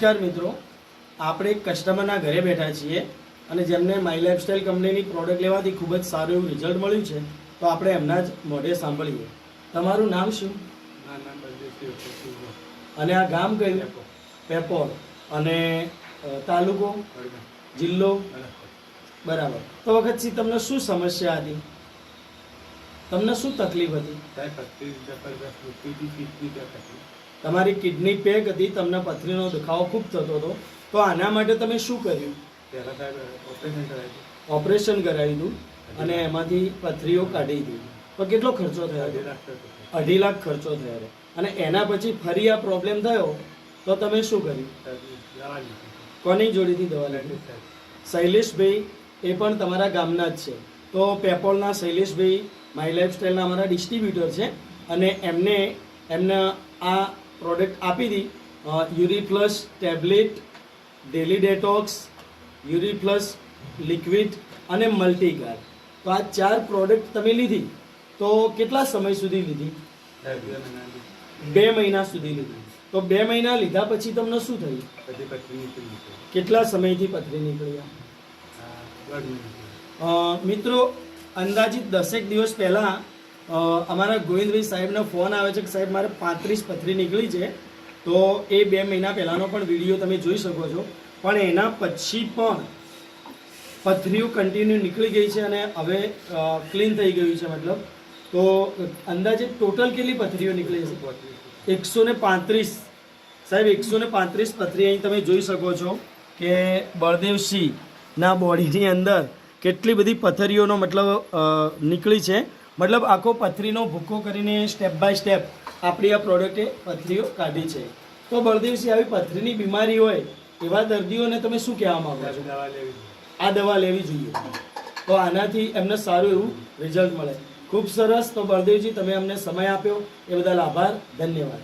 નમસ્કાર મિત્રો, આપણે એક કસ્ટમરના ઘરે બેઠા છીએ અને જેમને માય લાઇફસ્ટાઈલ કંપનીની પ્રોડક્ટ લેવાથી ખૂબ જ સારું એવું રિઝલ્ટ મળ્યું છે. તો આપણે એમના જ મોઢે સાંભળીએ. તમારું નામ શું અને આ ગામ કયું? પેપોર. અને તાલુકો, જિલ્લો? બરાબર. તો વખતથી તમને શું સમસ્યા હતી? તમને શું તકલીફ હતી? તમારી કિડની પેક હતી, તમને પથરીનો દુખાવો ખૂબ થતો હતો. તો આના માટે તમે શું કર્યું? ઓપરેશન કરાવી દીધું અને એમાંથી પથરીઓ કાઢી દીધી. તો કેટલો ખર્ચો થયો? 2.5 લાખ ખર્ચો થયો. અને એના પછી ફરી આ પ્રોબ્લેમ થયો તો તમે શું કર્યું? કોની જોડેથી દવા લીધી? શૈલેષભાઈ, એ પણ તમારા ગામના જ છે. તો પેપોલના શૈલેષભાઈ માય લાઇફસ્ટાઈલના અમારા ડિસ્ટ્રીબ્યુટર છે અને એમને આ પ્રોડક્ટ આપી હતી. Uri plus tablet, daily detox, Uri plus liquid અને મલ્ટીગાર્ડ. તો આ 4 પ્રોડક્ટ તમે લીધી. તો કેટલા સમય સુધી લીધી? 2 મહિના સુધી લીધી. તો 2 મહિના લીધા પછી તમને શું થયું? કેટલા સમયથી પથરી નીકળ્યા? મિત્રો, અંદાજિત 10 દિવસ પહેલાં અમારા ગોવિંદભાઈ સાહેબનો ફોન આવે છે કે સાહેબ મારે 35 પથરી નીકળી છે. તો એ 2 મહિના પહેલાંનો પણ વિડીયો તમે જોઈ શકો છો. પણ એના પછી પણ પથરીઓ કન્ટિન્યુ નીકળી ગઈ છે અને હવે ક્લીન થઈ ગયું છે. મતલબ તો અંદાજે ટોટલ કેટલી પથરીઓ નીકળી છે? 135. સાહેબ 135 પથરી અહીં તમે જોઈ શકો છો કે બળદેવસિંહના બોડીની અંદર કેટલી બધી પથરીઓનો મતલબ નીકળી છે. મતલબ આખો પથરીનો ભૂકો કરીને સ્ટેપ બાય સ્ટેપ આપણી આ પ્રોડક્ટે પથરીઓ કાઢી છે. તો બળદેવસિંહ, આવી પથરીની બીમારી હોય એવા દર્દીઓને તમે શું કહેવા માંગો છો? આ દવા લેવી જોઈએ. તો આનાથી એમને સારું એવું રિઝલ્ટ મળે. ખૂબ સરસ. તો બળદેવજી, તમે અમને સમય આપ્યો એ બદલ આભાર, ધન્યવાદ.